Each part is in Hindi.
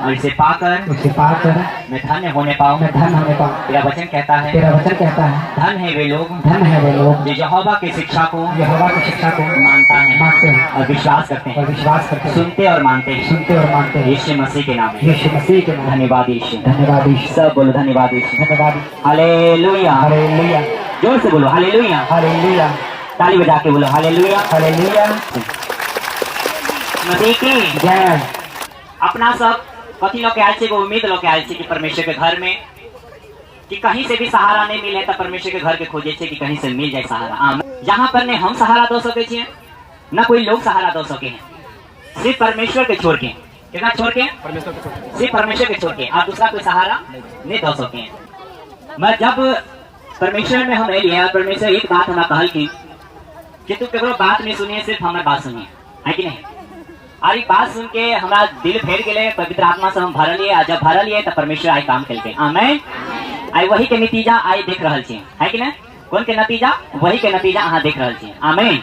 और इसे पाकर मैं धन्य होने पाऊँ। तेरा वचन कहता है धन है वे लोग जो यहोवा की शिक्षा को मानता है और विश्वास करते हैं, सुनते और मानते हैं। यीशु मसीह के नाम में धन्यवाद यीशु। सब बोलो धन्यवाद यीशु। हालेलुया। जोर से बोलो हालेलुया। ताली बजा के बोलो हालेलुया। मसीह की जय। अपना सब कथी लोग आयल छे, उम्मीद लोग आयल छे कि परमेश्वर के घर में कि कहीं से भी सहारा नहीं मिले तो परमेश्वर के घर के खोजे छे कि कहीं से मिल जाए सहारा। जहाँ पर ने हम सहारा दो सके छे न कोई लोग सहारा दो सके हैं, सिर्फ परमेश्वर के छोड़ के। कितना छोड़ के? सिर्फ परमेश्वर के छोड़ के और दूसरा कोई सहारा नहीं दो सके हैं। मैं जब परमेश्वर में हम लिए, परमेश्वर एक बात हमारा कहल कि तू केवल बात नहीं सुनिए, सिर्फ हमारे बात सुनिए, है कि नहीं? और एक बात सुन के हमारा दिल फेर गए, पवित्र आत्मा से हम भरलिए और जब भरलिए तो परमेश्वर आई काम करके आमेन। आई वही के नतीजा आई देख रहा छे, है कि नहीं? कौन के नतीजा? वही के नतीजा अहाँ देख रहा छे आमेन।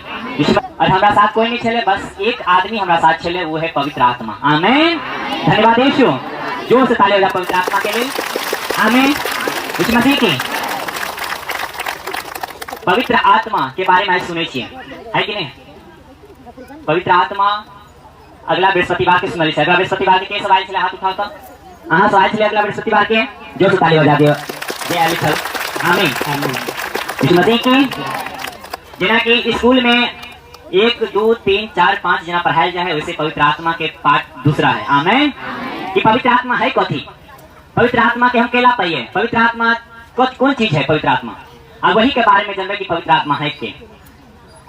और हमारा साथ कोई नहीं चले, बस एक आदमी हमारा साथ चले, वो है पवित्र आत्मा आमेन। धन्यवाद यीशु। जोर से ताली बजा पवित्र आत्मा के लिए आमेन। यीशु मसीह की पवित्र आत्मा के बारे में सुने छिए, है कि नहीं? पवित्र आत्मा अगला बृहस्पतिवार के सुनल छे। अगला बृहस्पतिवार के सब आयल छे, हाथ उठाओ तो अहाँ सब आयल छे अगला बृहस्पतिवार के। जोर से ताली बजा दियो। जय लिखल आमीन। यीशु मसीह की जना की स्कूल में 1 2 3 4 5 जना पढ़ाया जाए, वैसे पवित्र आत्मा के पाठ दूसरा है आमीन। कि पवित्र आत्मा है कथी? पवित्र आत्मा के हम केला पाइए? पवित्र आत्मा कौन चीज है? पवित्र आत्मा और वही के बारे में जानबे कि पवित्र आत्मा है के।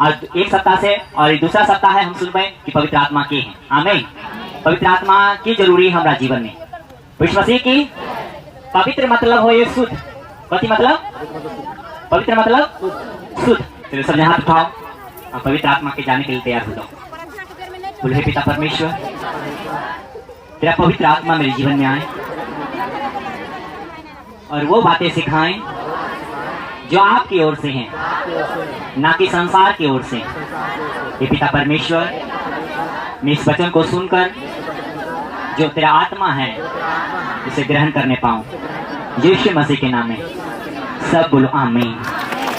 और एक सप्ताह से और दूसरा सप्ताह है हम सुनबे कि पवित्र आत्मा के है आमीन। पवित्र आत्मा की जरूरी है हमारा जीवन में। यीशु मसीह की पवित्र मतलब हो ये शुद्ध। कथी मतलब? पवित्र मतलब शुद्ध। तो सब हाथ उठाओ और पवित्र आत्मा के जाने के लिए तैयार हो जाओ। बोले हे पिता परमेश्वर, तेरा पवित्र आत्मा मेरे जीवन में आए और वो बातें सिखाएं जो आपकी ओर से हैं, ना कि संसार की ओर से। हे पिता परमेश्वर, मैं इस वचन को सुनकर जो तेरा आत्मा है उसे ग्रहण करने पाऊं, यीशु मसीह के नाम में सब बोलो आमीन।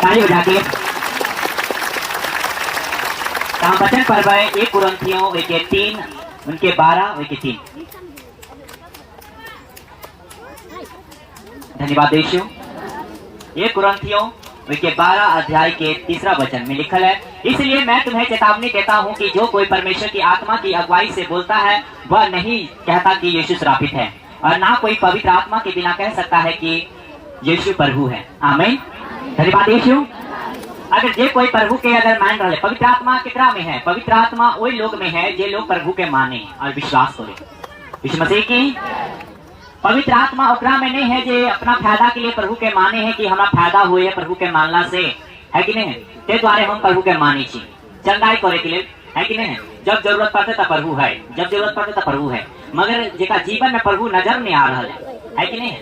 ताली बजा के वचन पढ़ 1 कुरिन्थियों 1:3 उनके 12 1:3। धन्यवाद यीशु। 1 कुरिन्थियों 12 अध्याय के 3 वचन में लिखल है, इसलिए मैं तुम्हें चेतावनी देता हूँ कि जो कोई परमेश्वर की आत्मा की अगुवाई से बोलता है वह नहीं कहता कि यीशु श्रापित है, और ना कोई पवित्र आत्मा के बिना कह सकता है कि यीशु प्रभु है आमीन। धन्यवाद यीशु। अगर जे कोई प्रभु के अगर मान रहे, पवित्र आत्मा केकरा में है? पवित्र आत्मा वही लोग में है जे लोग प्रभु के माने और विश्वास करे। यीशु मसीह की पवित्र आत्मा ओकरा में नहीं है जे अपना फायदा के लिए प्रभु के माने हैं कि हमारा फायदा हुए प्रभु के मानला से, है कि नहीं? ते द्वारे हम प्रभु के मानी छी चंगाई करे के लिए, है कि नहीं? जब जरूरत पड़ते तब प्रभु है, जब जरूरत पड़ते तब प्रभु है। मगर जेका जीवन में प्रभु नजर नहीं आ रहा है कि नहीं?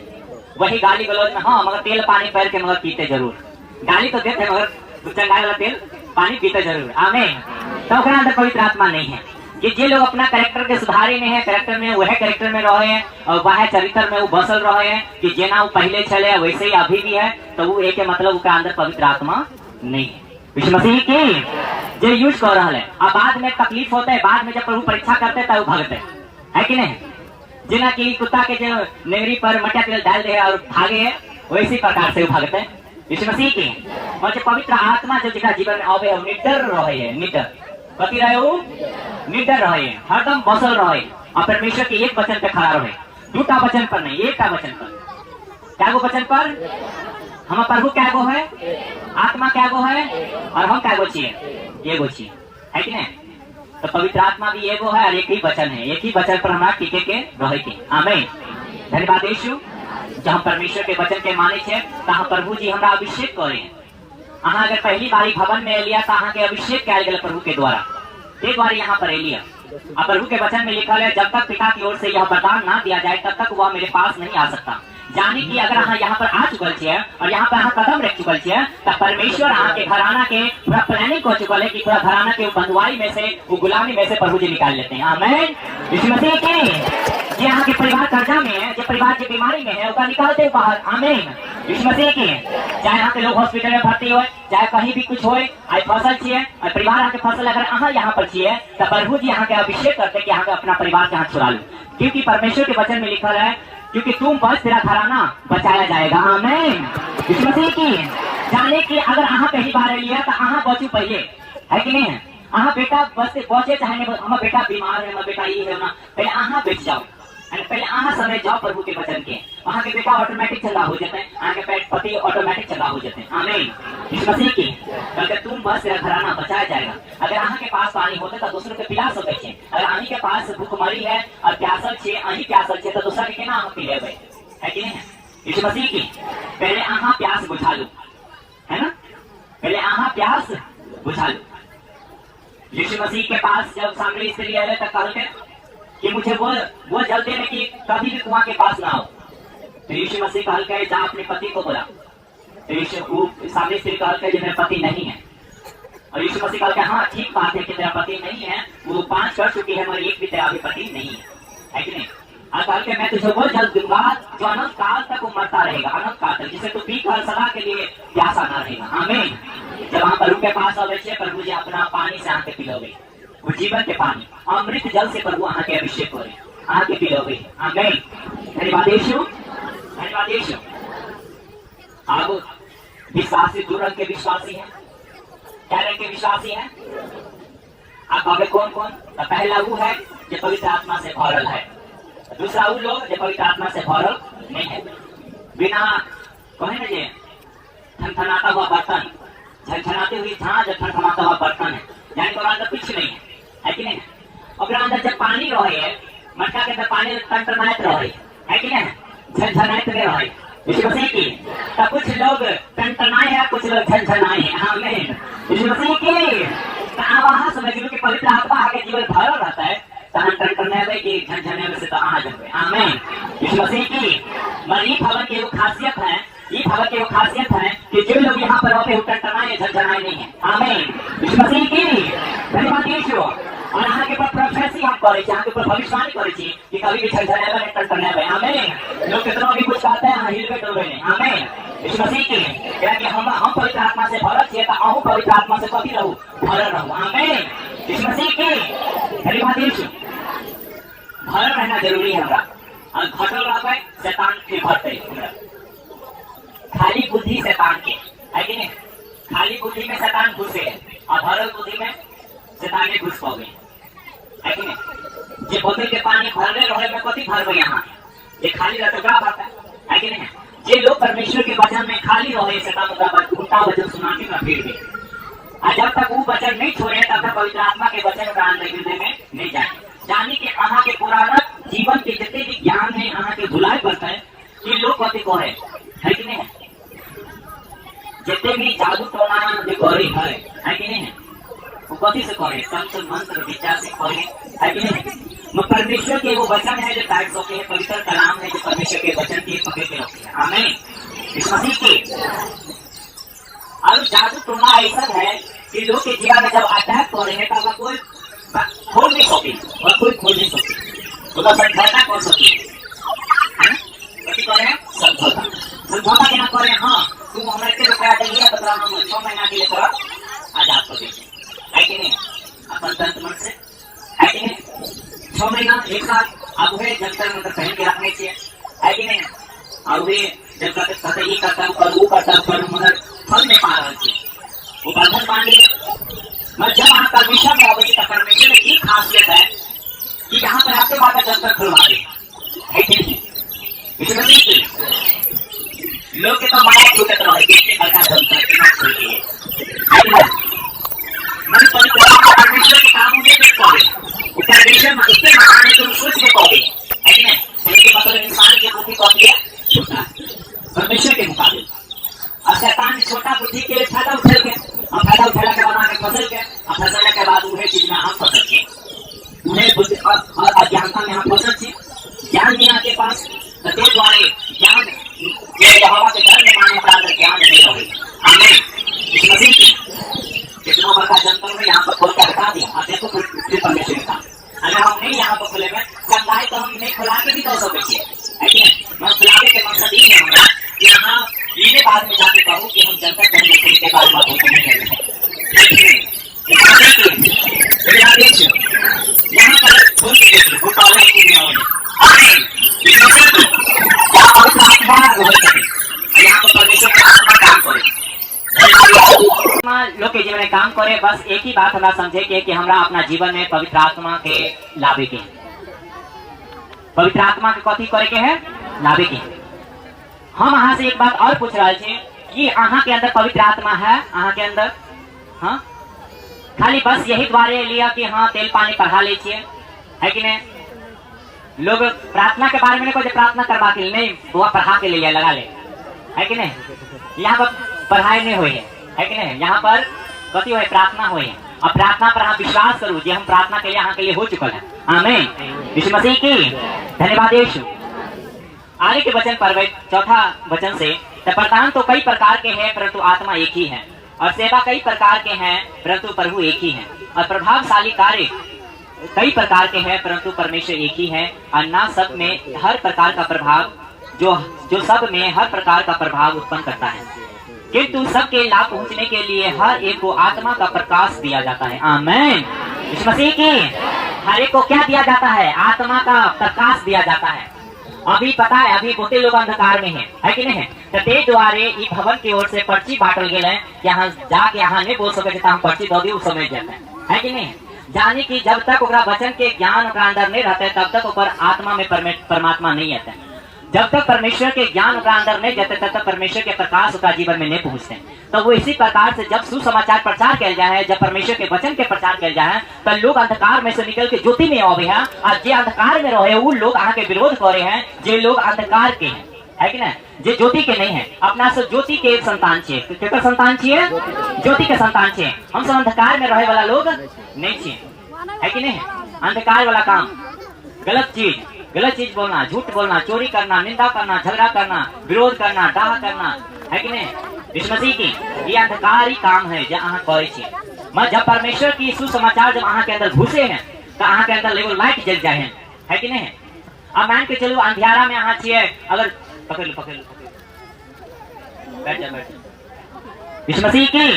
वही गाली गलौज में हाँ मगर तेल पानी पैर के मगर पीते जरूर, गाली तो देते मगर चंगाई वाला तेल पानी पीते जरूर आमीन। तो ओकरा अंदर पवित्र आत्मा नहीं है। कि जे लोग अपना कैरेक्टर के सुधारे नहीं है, कैरेक्टर में वह कैरेक्टर में रहे हैं और वह चरित्र में वो बसल रहे हैं कि जेना वो पहले चले वैसे ही अभी भी है, तो वो एक मतलब उसका अंदर पवित्र आत्मा नहीं है। यीशु मसीह की जो यूज कर रहा है, अब बाद में तकलीफ होता है, बाद में जब प्रभु परीक्षा करते हैं तब भागते है कि नहीं? जिना की कुत्ता के जो नेवरी पर मटिया तेल डाल दे और भागे है, वैसी प्रकार से वो भागते हैं। यीशु मसीह की और जो पवित्र आत्मा जो जिनका जीवन में आवे निडर रहे है, निडर कथी रहे हो? निडर रहे, हरदम बसल रहे और परमेश्वर के एक वचन पे खड़ा रहे, दूटा वचन पर नहीं, एक वचन पर। क्या गो वचन पर? हम प्रभु क्या गो है, आत्मा क्या गो है और हम क्या गो छिए? एगो छिए, है कि नहीं? तो पवित्र आत्मा भी एगो है और एक ही वचन है, एक ही वचन पर हमारा टिके के रहे के आमीन। धन्यवाद यीशु। जहाँ परमेश्वर के वचन के माने छे तहाँ प्रभु जी हमरा अभिषेक करे। अहाँ अगर पहली बारी भवन में एलिया तो अहाँ के अभिषेक कल गया प्रभु के द्वारा, एक बार यहाँ पर एलिया। अब प्रभु के वचन में लिखा है जब तक पिता की ओर से यह वरदान ना दिया जाए तब तक वह मेरे पास नहीं आ सकता। जाने की अगर अहाँ यहाँ पर आ चुकल छे और यहाँ पर अहाँ कदम रख चुकल छे तब परमेश्वर अहाँ के घराना के पूरा प्लानिंग हो चुकल है कि पूरा घराना के बंधुआई में से, वो गुलामी में से प्रभु जी निकाल लेते हैं आमीन। यीशु मसीह की ये यहाँ के परिवार कर्जा में है, जो परिवार की बीमारी में है, उसका निकालते बाहर। आमीन। यीशु मसीह की चाहे यहाँ के लोग हॉस्पिटल में भर्ती हो, चाहे कहीं भी कुछ हो, आज फसल चाहिए और परिवार यहाँ के फसल अगर यहाँ पर चाहिए तो प्रभु जी यहाँ के अभिषेक करते कि यहाँ के अपना परिवार के हाथ छुड़ा लो, क्योंकि परमेश्वर के वचन में लिखा है क्योंकि तुम बस तेरा घराना बचाया जाएगा। आमीन। यीशु मसीह की जाने की अगर यहाँ कहीं बाहर लिया तो यहाँ बचू पहले, है कि नहीं है? यहाँ बेटा बस बचे चाहे हमारा बेटा बीमार है, हमारा बेटा ये है ना, पहले यहाँ बेच जाओ, पहले यहाँ समय जाओ प्रभु के वचन के, वहाँ के बेटा ऑटोमेटिक चला हो जाते हैं, यहाँ के पति ऑटोमेटिक चला हो जाते हैं। आमीन। यीशु मसीह की अगर तुम बस तेरा घराना बचाया जाएगा। अगर यहाँ के पास पानी होता तो दूसरों के पिला सकते थे, अगर अहीं के पास भूखमरी है और प्यासल छे, अहीं प्यासल छे तो दूसरा के केना हम पी लेबै, है कि नहीं? यीशु मसीह की पहले यहाँ प्यास बुझा लो, है ना, पहले यहाँ प्यास बुझा लो। यीशु मसीह के पास जब सामने स्त्री आए तो कहते कि मुझे वो जल देने की कभी भी कुआं के पास ना हो। तो यीशु मसीह कहल जा अपने पति को बोला, तो यीशु सामने स्त्री कहल कि मेरा पति नहीं है। और यीशु मसीह कहल हाँ ठीक बात है कि तेरा पति नहीं है, वो 5 कर चुकी है मगर एक भी तेरा अभी पति नहीं है कि नहीं? और कहल मैं तुझे वो जल दूंगा जो अनंत काल तक वो मरता रहेगा, अनंत काल तक, जिसे तू पी कर सदा के लिए प्यासा ना रहेगा। आमीन। जब वहाँ प्रभु के पास आवे प्रभु जी अपना पानी से आके पिलोगे, वो जीवन के पानी अमृत जल से प्रभु आके अभिषेक करे, आके पिलोगे। आमीन। धन्यवाद यीशु, धन्यवाद यीशु। अब विश्वासी 2 रंग के विश्वासी है, क्या रंग के विश्वासी है? अब अबे कौन कौन? तो पहला वो है जो पवित्र आत्मा से भरल है, दूसरा वो लोग जो पवित्र आत्मा से भरल नहीं है। बिना कहे ना जे थनथनाता हुआ बर्तन, झनझनाती हुई झांझ, थनथनाता हुआ बर्तन है, यानी कि अंदर कुछ नहीं है कि नहीं? और अंदर जब पानी रहे, मटका के अंदर पानी टनटनाइत रहे, है कि नहीं? झनझनाइत रहे। यीशु मसीह की तो कुछ लोग टनटनाए हैं, कुछ लोग झनझनाए हैं। आमीन। यीशु मसीह की तो वहां समझ लो कि पवित्र आत्मा आगे जीवन भरल रहता है, टनटनाए की झनझनाए में से तो आ जाए। आमीन। यीशु मसीह की मरीब भवन की वो खासियत है, ये भवन की वो खासियत है कि जो लोग यहाँ पर होते हैं टनटनाए झनझनाए नहीं है। आमीन। यीशु मसीह की धन्यवाद यीशु। और यहाँ के ऊपर प्रोफेसी हम करे, यहाँ के ऊपर भविष्यवाणी करे कि कभी भी झनझनाए नहीं, टनटनाए। आमीन। लोग कितना भी कुछ कहते हैं हिलवे डुलवे नहीं। आमीन। यीशु मसीह की कि हम पवित्र आत्मा से भरल छिए तो अहूँ पवित्र आत्मा से कभी रहू, भरल रहू। आमीन। यीशु मसीह की धन्यवाद यीशु। भरल रहना जरूरी है हमरा, और घटल रहबै शैतान फिर भरते। खाली बुद्धि शैतान के, है कि नहीं? खाली बुद्धि में शैतान घुसे और भरल बुद्धि में शैतान ने घुस पाओगे, है कि नहीं? जे बोतल के पानी भरले रहे में कथी भरबै यहाँ, ये खाली रहते बड़ा बात है कि नहीं? जे लोग परमेश्वर के वचन में खाली रहे शैतान उल्टा वचन सुनाने में फिर भी, और जब तक वो वचन नहीं छोड़े तब तक पवित्र आत्मा के वचन का हृदय में नहीं जाए। जाने के अहाँ के पुराना जीवन के जितने भी ज्ञान है अहाँ के भुलाए पड़ता है कि लोग कथी कहे, है कि नहीं? जितने भी जादू टोना जो करे है कि नहीं? वो कथी से करे? तंत्र मंत्र विद्या से करे, है कि नहीं? परमेश्वर के वो वचन है जो टाइट होते हैं, पवित्र कलाम है जो परमेश्वर के वचन के पकड़ के रखते हैं। आमीन। इस मसीह की और जादू टोना ऐसा है कि लोग के जीवन में जब अटैक कर रहे हैं तब कोई खोल नहीं सकती और कोई खोल नहीं सकती, उसका समझौता कर सकती है। करे समझौता के ना करे, हाँ तुम हमारे रुपया देंगे तो हम 6 महीना के लिए थोड़ा आजाद कर देंगे, है कि नहीं? अपन तंत्र मन से, है कि नहीं? 6 महीना 1 साल अब हुए जंतर मंत्र पहन के रखने चाहिए, है कि नहीं? और वे जब कहते ये करता करूँ वो करता करूँ मगर फल नहीं पा रहा थी, वो बंधन बांध मैं जब वहाँ परमेश्वर में आवे परमेश्वर में एक खासियत है कि यहाँ पर आपके बाद जंतर खुलवा दे, है कि नहीं? लोग के तो माया छूटत रहे कितने बड़का जंतर कितना खुलती है, मैंने परमेश्वर के काम में देख पाए परमेश्वर में इसके माने तुम सोच के पाओगे, है कि नहीं? इसके मतलब इंसान की बुद्धि कौन है? छोटा परमेश्वर के मुकाबले, और शैतान छोटा बुद्धि के लिए फायदा उठा के, और फायदा उठाने के बाद आगे फसल के, और फसलने के बाद उन्हें चीज में हम फसल के, उन्हें बुद्धि और अज्ञानता में हम फसल से ज्ञान नहीं आपके पास तो दे द्वारे ज्ञान यहोवा के घर में माने प्राप्त ज्ञान नहीं रहे। आमीन। इस मसीह की कितना बड़का जंतर में यहाँ पर खोल के हटा दिया, और देखो फिर परमेश्वर का अगर हम नहीं यहाँ पर खुले में चंगाई चाहे तो हम इन्हें खुला के भी 200 बेचिए, है कि नहीं? मैं खुलाने के मकसद ये है हमारा कि यहाँ इन्हें बाद में जाके कहूँ कि हम जनता करेंगे के बाद बात होती नहीं है, यहाँ पर लोग के जीवन में काम करे। बस एक ही बात हमरा समझे कि हमरा अपना जीवन में पवित्र आत्मा के लाभे के, पवित्र आत्मा के कथी करे के है, लाभे के। हम अहाँ से एक बात और पूछ रहे थे कि अहाँ के अंदर पवित्र आत्मा है, अहाँ के अंदर? हाँ, खाली बस यही द्वारे लिया कि हाँ तेल पानी पढ़ा लीजिए, है कि नहीं? लोग प्रार्थना के बारे में कोई प्रार्थना करवा के नहीं, वो पढ़ा के लिए लगा ले, है कि नहीं? यहाँ पर पढ़ाई नहीं हुई है कि नहीं? यहाँ पर कथी हुए, प्रार्थना हुई है। और प्रार्थना पर आप विश्वास करूँ जो हम प्रार्थना के लिए यहाँ के लिए हो चुका है। आमीन। यीशु मसीह की धन्यवाद यीशु। आगे के वचन पर चौथा वचन से, प्रदान तो कई प्रकार के हैं परंतु आत्मा एक ही है, और सेवा कई प्रकार के हैं परंतु प्रभु एक ही है, और प्रभावशाली कार्य कई प्रकार के हैं परंतु परमेश्वर एक ही है, और ना सब में हर प्रकार का प्रभाव जो सब में हर प्रकार का प्रभाव उत्पन्न करता है, किंतु सबके लाभ पहुंचने के लिए हर एक को आत्मा का प्रकाश दिया जाता है। आमीन। यीशु मसीह की हर एक को क्या दिया जाता है, आत्मा का प्रकाश दिया जाता है। अभी पता है, अभी बहुते लोग अंधकार में है कि नहीं? तो ते द्वारे ई भवन की ओर से पर्ची बांटल गए हैं, यहाँ जाके यहाँ नहीं बोल सके हम पर्ची दो दी, उस समय जाता है कि नहीं? जाने की जब तक ओकरा वचन के ज्ञान ओकरा अंदर नहीं रहता है तब तक ऊपर आत्मा में परमात्मा नहीं आता है। जब तक परमेश्वर के ज्ञान ओकरा अंदर नहीं जाते तब तक परमेश्वर के प्रकाश ओकरा जीवन में नहीं पहुंचते। तो वो इसी प्रकार से जब सुसमाचार प्रचार किया जाए, जब परमेश्वर के वचन के प्रचार किया जाए, तो लोग अंधकार में से निकल के ज्योति में आवे हैं, और जे अंधकार में रहे वो लोग आके विरोध करे हैं, जे लोग अंधकार के हैं, है कि नहीं? जे ज्योति के नहीं है, अपना से ज्योति के संतान छे। केकर संतान छे? ज्योति के संतान छे। हम सब अंधकार में रहे वाला लोग नहीं छे, है कि नहीं? अंधकार वाला काम, गलत चीज बोलना, झूठ बोलना, चोरी करना, निंदा करना, झगड़ा करना, विरोध करना, डाह करना, है कि नहीं? यीशु मसीह की ये अंधकारी काम है जो अहाँ करे छी। मैं जब परमेश्वर की सुसमाचार जब अहाँ के अंदर घुसे हैं तो अहाँ के अंदर एगो लाइट जल जाए, है कि नहीं? अब मान के चलू अंधियारा में अहाँ छिए, अगर पकड़ लो बैठ जा। यीशु मसीह की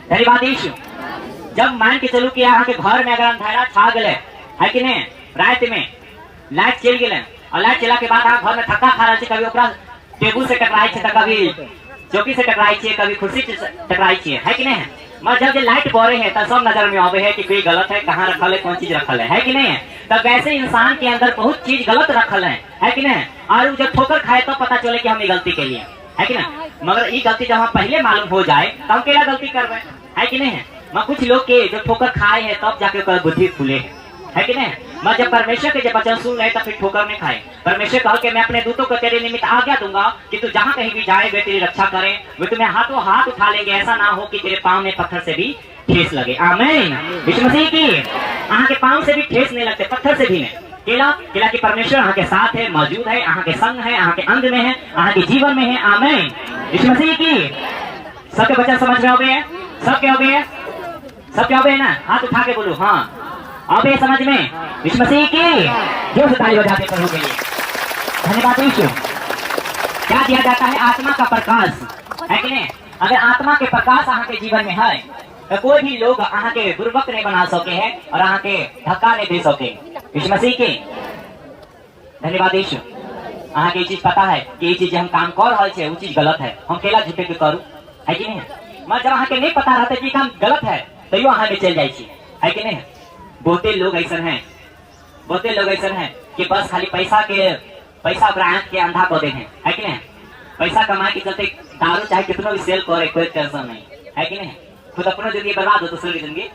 धन्यवाद यीशु। जब मान के चलू कि अहाँ के घर में अगर अंधेरा छा गए, है कि नहीं? रात में लाइट चल गए, और लाइट चला के बाद आप घर में थक्का खा रहे, कभी ओकरा टेबुल से टकराई छे, कभी चौकी से टकराई छे, कभी कुर्सी से टकराई छे, है कि नहीं? मगर जब लाइट बढ़े है तब सब नजर में आवे है कि कोई गलत है, कहाँ रखल है, कौन चीज रखल है कि नहीं? तब वैसे इंसान के अंदर बहुत चीज गलत रखल है कि नहीं? और जब ठोकर खाए तो पता चले कि हम ये गलती के लिए, है कि नहीं? मगर ये गलती जब हम पहले मालूम हो जाए तो हम केला गलती करवे, है कि नहीं? मैं कुछ लोग के जो ठोकर खाए है तब जाके बुद्धि खुले है कि नहीं? मैं जब परमेश्वर के जब वचन सुन रहे तब फिर ठोकर नहीं खाए। परमेश्वर कहा कि मैं अपने दूतों को तेरे निमित्त आज्ञा दूंगा कि तू जहाँ कहीं भी जाए वे तेरी रक्षा करे, वे तुम्हें हाथों हाथ उठा लेंगे, ऐसा ना हो कि तेरे पाँव में पत्थर से भी ठेस लगे। आमीन। यीशु मसीह की अहाँ के पाँव से भी ठेस नहीं लगते, पत्थर से भी नहीं। केला की परमेश्वर अहाँ के साथ है, मौजूद है, अहाँ के संग है, अहाँ के अंग में है, अहाँ के जीवन में है। आमीन। यीशु मसीह की सबके वचन समझ में आवे है, सबके आवे है ना? हाथ उठा के बोलो हाँ आवे समझ में। यीशु मसीह की जोर से ताली बजाते प्रभु के लिए धन्यवाद यीशु। क्या दिया जाता है? आत्मा का प्रकाश, है कि नहीं? अगर आत्मा के प्रकाश अहाँ के जीवन में है तो कोई भी लोग अहाँ के बुर्बक नहीं बना सके है और अहाँ के धक्का नहीं दे सके। यीशु मसीह की धन्यवाद यीशु। अहाँ के चीज पता है कि ये चीज हम काम कर रहे छे वो चीज गलत है, हम केला झूठे के करू, है कि नहीं? मैं जब अहाँ के नहीं पता रहते कि काम गलत है तो अहाँ में चल जाए, है कि नहीं? बहुते लोग ऐसा हैं कि बस खाली पैसा के अंधा को दे है कि नहीं? पैसा कमाए के चलते दारू चाहे कितना भी सेल करे कोई टेंशन नहीं, है कि नहीं? खुद अपना जिंदगी बर्बाद हो दूसरे की जिंदगी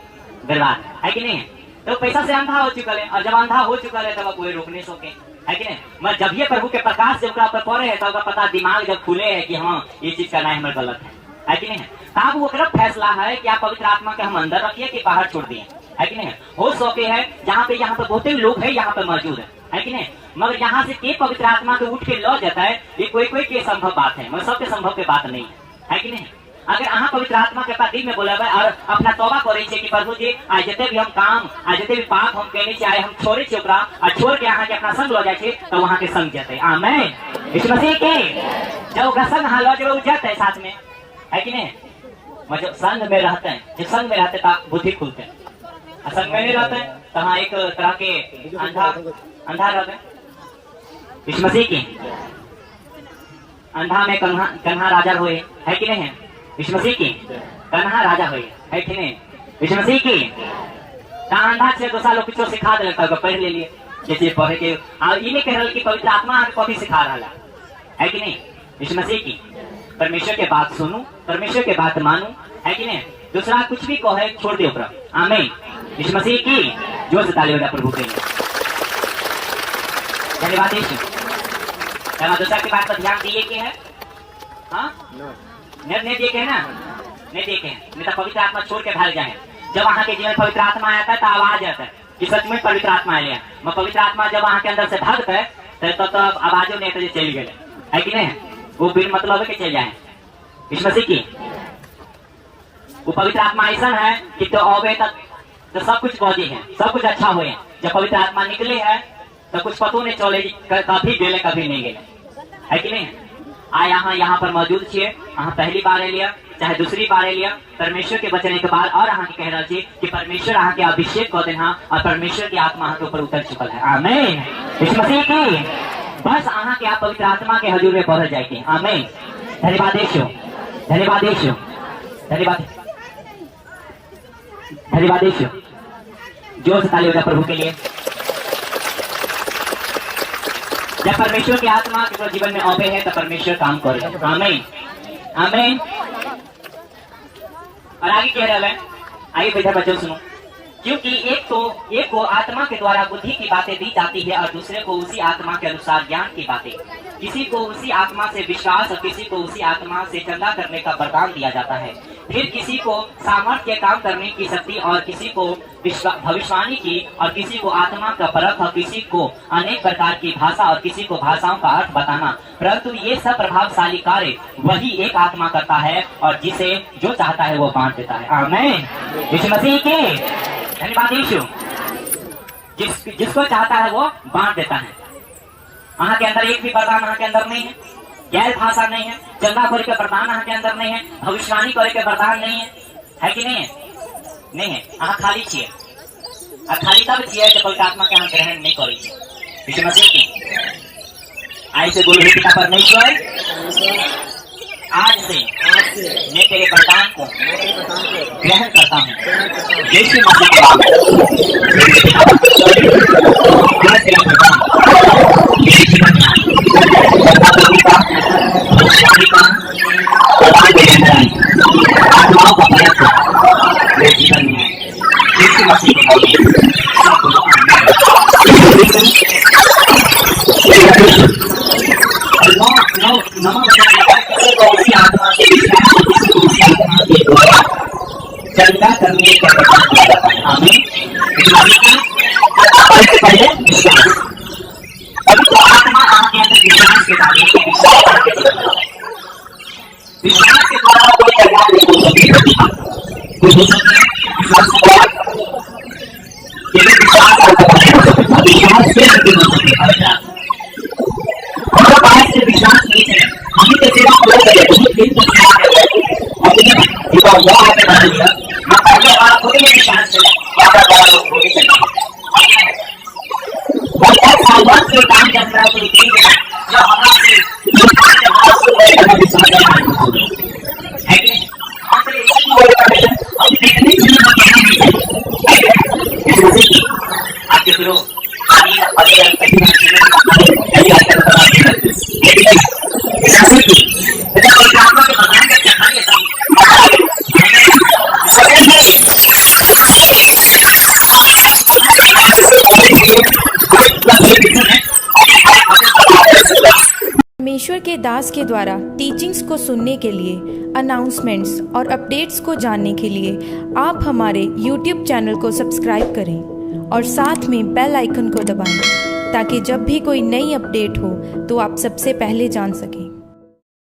बर्बाद, है कि नहीं? तो पैसा से अंधा हो चुका है, और जब अंधा हो चुका है तब कोई रोक नहीं सके, है कि नहीं? मैं जब ये प्रभु के प्रकाश जब ऊपर पड़े है तब पता दिमाग जब खुले है कि हाँ ये चीज करना है हमारे गलत है कि नहीं? तब वो फैसला है कि आप पवित्र आत्मा के हम अंदर रखिए कि बाहर छोड़ दिए, है कि नहीं? हो सके है जहाँ पे बहुत लोग है यहाँ पे मौजूद है कि नहीं? मगर यहाँ से के पवित्र आत्मा के उठ के लौ जाता है, ये कोई के संभव बात है, मगर सबके संभव के बात नहीं है कि नहीं? अगर अहाँ पवित्र आत्मा के पास दिल में बोलेबे और अपना तौबा करे छे कि प्रभु जी आज जते भी हम काम आज जते भी पाप हम केने छे आए हम छोड़े छे ओकरा और छोड़ के अहाँ के अपना संग लो जाय छे तो वहां के संग जते। आमीन। यीशु मसीह के जब ओकरा संग हां लो जेबे जाते साथ में है कि नहीं। मतलब संग में रहते हैं, जब संग में रहते ता बुद्धि खुलते हैं, संग में नहीं रहते तो हाँ एक तरह के अंधा रहते हैं। यीशु मसीह की अंधा में कन्हा राजा हुए है कि नहीं है। यीशु मसीह की कन्हा राजा हुए है कि नहीं। यीशु मसीह की अंधा से दूसरा लोग कुछ सिखा दे पढ़ ले लिए जैसे पढ़े के और ये नहीं कह रहा कि पवित्र आत्मा कभी सिखा रहा है कि नहीं। यीशु मसीह की परमेश्वर के बात सुनू, परमेश्वर के बात मानू है कि नहीं। दूसरा कुछ भी कहे छोड़ दे ऊपर। आमीन। यीशु मसीह की जोर से ताली बजा प्रभु के लिए। धन्यवाद यीशु। दूसरा की बात पर ध्यान दिए के है। हाँ नहीं दिए के है ना, नहीं दिए के है नहीं तो पवित्र आत्मा छोड़ के भाग जाए। जब वहाँ के जीवन पवित्र आत्मा आता है तो आवाज आता है कि सच में पवित्र आत्मा आया। मैं पवित्र आत्मा जब वहाँ के अंदर से भागता है तो आवाजों नहीं तो चल गए है कि नहीं। वो बिन मतलब के चल जाए। यीशु मसीह की वो पवित्र आत्मा ऐसा है कि तो अवे तक तो सब कुछ पौधे हैं, सब कुछ अच्छा हुए। जब पवित्र आत्मा निकले है तो कुछ पतो नहीं चले कभी गेले कभी नहीं गेले है कि नहीं। यहाँ पर मौजूद छे पहली बार लिया चाहे दूसरी बार लिया परमेश्वर के वचन के बाद और कह रहा छे कि परमेश्वर के अभिषेक कर देना और परमेश्वर की आत्मा के ऊपर उतर चुकल है। आमीन। यीशु मसीह की बस के पवित्र आत्मा के हजूर में पहुंच जाएगी। आमीन। धन्यवाद यीशु, धन्यवाद यीशु, धन्यवाद धन्यवाद यीशु। जोर से ताली बजा प्रभु के लिए। जब परमेश्वर की आत्मा के जीवन में आवे है तो परमेश्वर काम करेगा। आमीन। आमीन। और आगे कह रहा है, आइए बेटा बच्चों सुनो। क्योंकि एक को आत्मा के द्वारा बुद्धि की बातें दी जाती है और दूसरे को उसी आत्मा के अनुसार ज्ञान की बातें। किसी को उसी आत्मा से विश्वास और किसी को उसी आत्मा से चंदा करने का वरदान दिया जाता है। फिर किसी को सामर्थ्य काम करने की शक्ति और किसी को भविष्यवाणी की और किसी को आत्मा का परख और किसी को अनेक प्रकार की भाषा और किसी को भाषाओं का अर्थ बताना। परंतु ये सब प्रभावशाली कार्य वही एक आत्मा करता है और जिसे जो चाहता है वो बांट देता है। आमीन। यीशु मसीह के धन्यवाद यीशु। जिसको चाहता है वो बांट देता है। वहाँ के अंदर एक भी वरदान वहाँ के अंदर नहीं है, गैर भाषा नहीं है, चंदा करे के वरदान वहाँ के अंदर नहीं है, भविष्यवाणी करे के वरदान नहीं है कि नहीं है। नहीं है, वहाँ खाली चाहिए और खाली तब चाहिए जब पवित्र आत्मा के यहाँ ग्रहण नहीं करी। यीशु मसीह की आई से बोले पिता परमेश्वर आज से मैं तेरे वरदान को ग्रहण करता हूँ। यीशु मसीह के नाम चंदा करने का वरदान दिया जाता है। आमीन। पहले विश्वास, अभी तो आत्मा आपके अंदर विश्वास के द्वारा विश्वास के द्वारा कोई कल्याण नहीं हो सकता। कुछ हो सकता है विश्वास के द्वारा केवल विश्वास विश्वास से अंतिम हो सकते हैं। और बाहर से विश्वास नहीं है हमें तो सेवा हो गई दिन तो सेवा कर ये तो वो आपने बना दिया। मैं पहले बार खुद में विश्वास से ज्यादा बड़ा लोग हो गए बहुत साल से काम कर रहा है जो हमारे जो काम विश्वास है कि आपके शुरू परमेश्वर के दास के द्वारा टीचिंग्स को सुनने के लिए, अनाउंसमेंट्स और अपडेट्स को जानने के लिए आप हमारे YouTube चैनल को सब्सक्राइब करें और साथ में बेल आइकन को दबाएं ताकि जब भी कोई नई अपडेट हो तो आप सबसे पहले जान सकें।